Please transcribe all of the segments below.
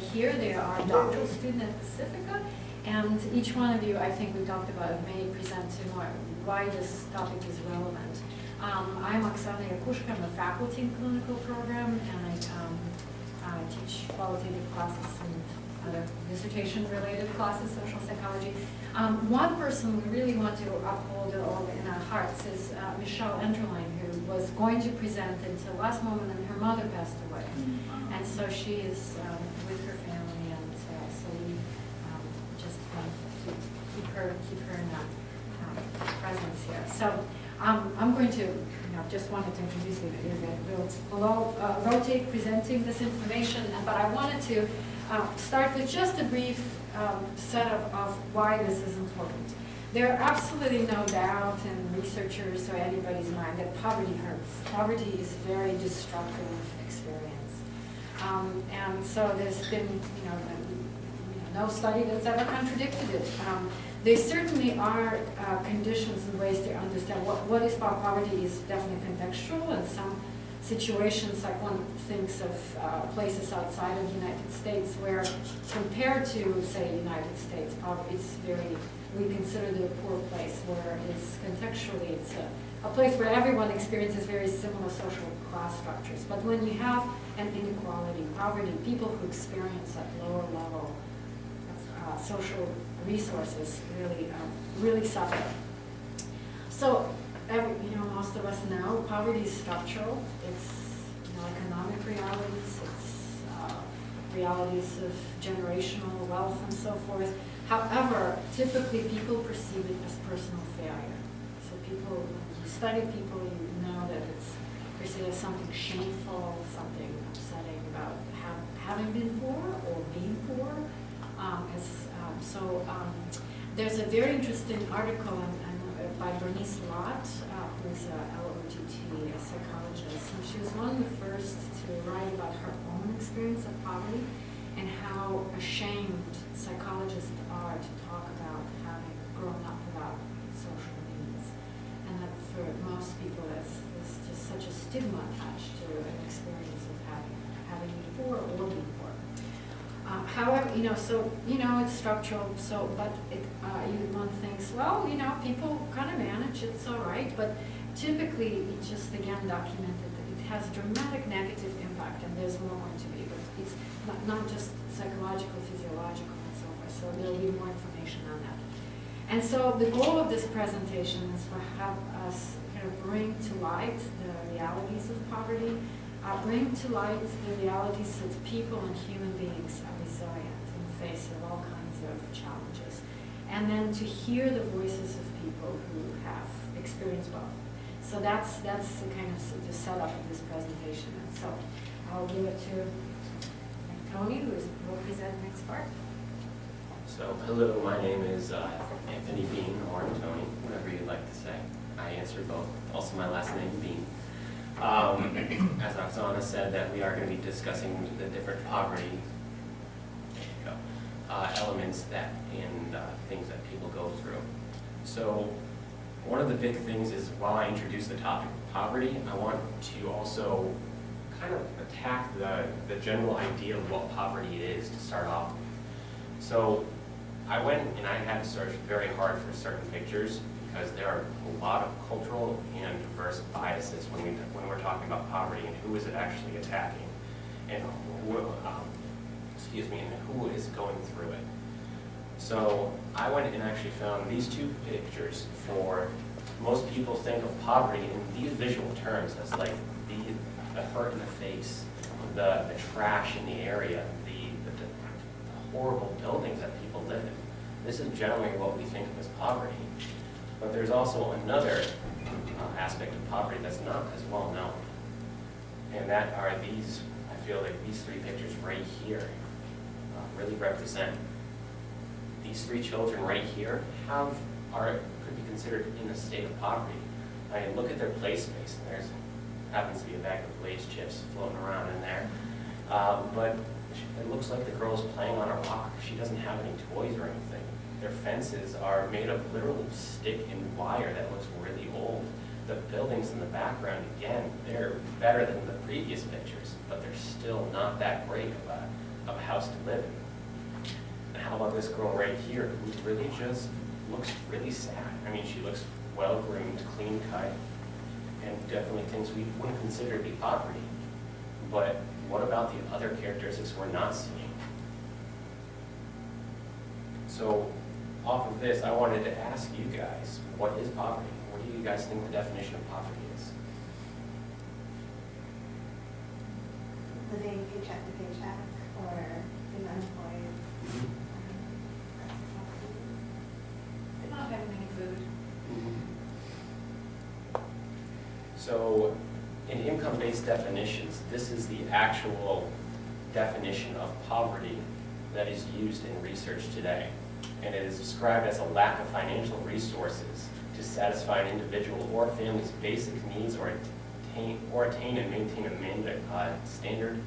here. They are doctoral student at Pacifica, and each one of you, I think we talked about it, may present to more why this topic is relevant. I'm Oksana Yakushka. I'm a faculty in clinical program, and I teach qualitative classes and other dissertation-related classes, social psychology. One person we really want to uphold in our hearts is Michelle Enderlein, who was going to present until last moment, and her mother passed away. And so she is with her family, and so we just want to keep her in that presence here. So I'm going to, just wanted to introduce you. We'll rotate presenting this information, but I wanted to start with just a brief setup of why this is important. There are absolutely no doubt in researchers or anybody's mind that poverty hurts. Poverty is a very destructive experience. And so there's been no study that's ever contradicted it. There certainly are conditions and ways to understand what is poverty is definitely contextual, and some situations, like one thinks of places outside of the United States where, compared to, say, the United States, poverty is we consider it a poor place, where it's contextually, it's a place where everyone experiences very similar social class structures. But when you have an inequality, poverty, people who experience that lower level of social resources really suffer. So, most of us know poverty is structural. It's economic realities. It's realities of generational wealth and so forth. However, typically people perceive it as personal failure. So people, when you study people, you know that it's perceived as something shameful, something upsetting about having been poor or being poor. There's a very interesting article by Bernice Lott, who's a LOTT, a psychologist, and she was one of the first to write about her own experience of poverty and how ashamed psychologists are to talk about having grown up without social needs, and that for most people there's just such a stigma attached to an experience of having been poor or being poor. However, it's structural. But one thinks, well, people kind of manage. It's all right. But typically, it just again documented that it has dramatic negative impact, and there's more going to be. But it's not just psychological, physiological, and so forth. So there'll be more information on that. And so the goal of this presentation is to have us kind of bring to light the realities of poverty. Bring to light the realities that people and human beings are resilient in the face of all kinds of challenges, and then to hear the voices of people who have experienced both. So that's the kind of the setup of this presentation. And so I'll give it to Tony, who will present the next part. So hello, my name is Anthony Bean, or Tony, whatever you'd like to say. I answer both. Also, my last name Bean. As Oksana said, that we are going to be discussing the different poverty elements and things that people go through. So one of the big things is, while I introduce the topic of poverty, I want to also kind of attack the general idea of what poverty is to start off. So I went and I had to search very hard for certain pictures, because there are a lot of cultural and diverse biases when we're talking about poverty, and who is it actually attacking, and who is going through it. So I went and actually found these two pictures. For most people think of poverty in these visual terms as like the hurt in the face, the trash in the area, the horrible buildings that people live in. This is generally what we think of as poverty. But there's also another aspect of poverty that's not as well known. And that are these, I feel like these three pictures right here really represent. These three children right here could be considered in a state of poverty. I mean, look at their play space. There's happens to be a bag of Lay's chips floating around in there. But it looks like the girl's playing on a rock. She doesn't have any toys or anything. Their fences are made of literal stick and wire that looks really old. The buildings in the background, again, they're better than the previous pictures, but they're still not that great of of a house to live in. And how about this girl right here, who really just looks really sad? I mean, she looks well-groomed, clean-cut, and definitely things we wouldn't consider to be poverty. But what about the other characteristics we're not seeing? So, off of this, I wanted to ask you guys, what is poverty? What do you guys think the definition of poverty is? Living paycheck to paycheck or being unemployed. Not having any food. So, in income-based definitions, this is the actual definition of poverty that is used in research today. And it is described as a lack of financial resources to satisfy an individual or family's basic needs or attain and maintain a standard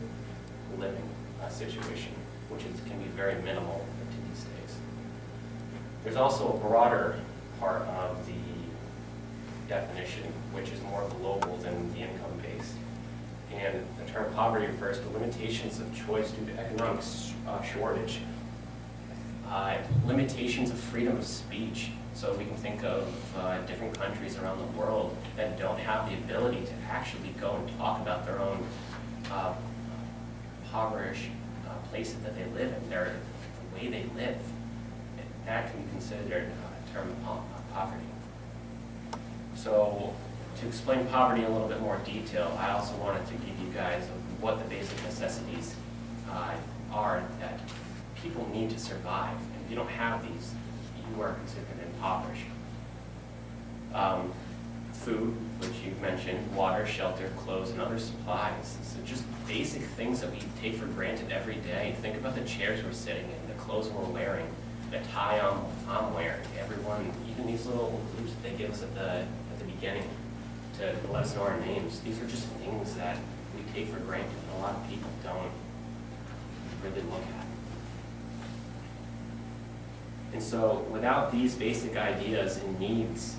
living situation, which can be very minimal these days. There's also a broader part of the definition, which is more global than the income-based. And the term poverty refers to limitations of choice due to economic shortage, limitations of freedom of speech. So we can think of different countries around the world that don't have the ability to actually go and talk about their own impoverished places that they live in, the way they live. That can be considered a term of poverty. So to explain poverty in a little bit more detail, I also wanted to give you guys what the basic necessities are that people need to survive. And if you don't have these, you are considered impoverished. Food, which you've mentioned, water, shelter, clothes, and other supplies. So just basic things that we take for granted every day. Think about the chairs we're sitting in, the clothes we're wearing, the tie I'm wearing. Everyone, even these little groups that they give us at the beginning to let us know our names. These are just things that we take for granted, and a lot of people don't really look at. And so without these basic ideas and needs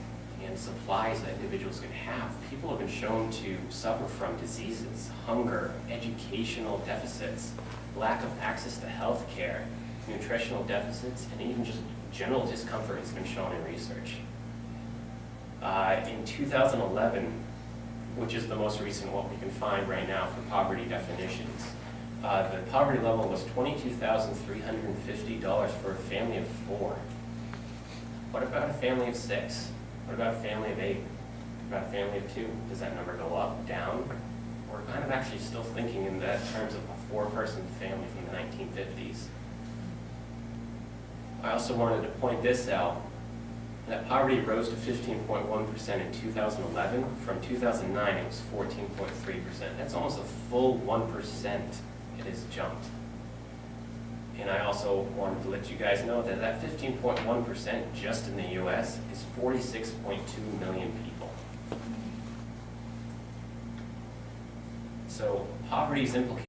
and supplies that individuals can have, people have been shown to suffer from diseases, hunger, educational deficits, lack of access to health care, nutritional deficits, and even just general discomfort has been shown in research. In 2011, which is the most recent what we can find right now for poverty definitions, the poverty level was $22,350 for a family of 4. What about a family of 6? What about a family of 8? What about a family of 2? Does that number go up, down? We're kind of actually still thinking in that terms of a 4-person family from the 1950s. I also wanted to point this out, that poverty rose to 15.1% in 2011. From 2009, it was 14.3%. That's almost a full 1% it has jumped. And I also wanted to let you guys know that that 15.1% just in the U.S. is 46.2 million people. So poverty's implications